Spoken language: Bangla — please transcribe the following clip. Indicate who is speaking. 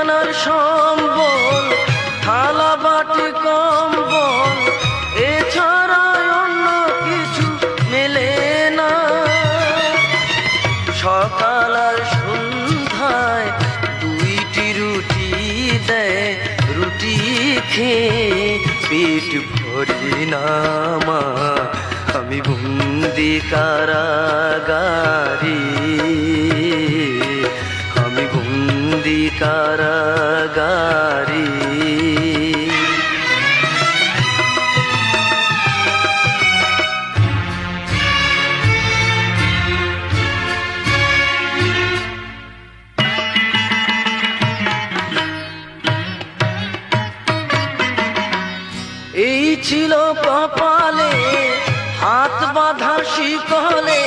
Speaker 1: বিছানার সম্বল, থালা বাটি কম্বল, এছাড়া অন্য কিছু মেলে না। সকাল আর সন্ধ্যায় দুইটি রুটি দেয়, রুটি খেয়ে পেট ভরি না মা। আমি বন্দি কারাগারে, আমি বন্দি কারাগারে। এই ছিল কপালে হাত বাঁধা শিকলে,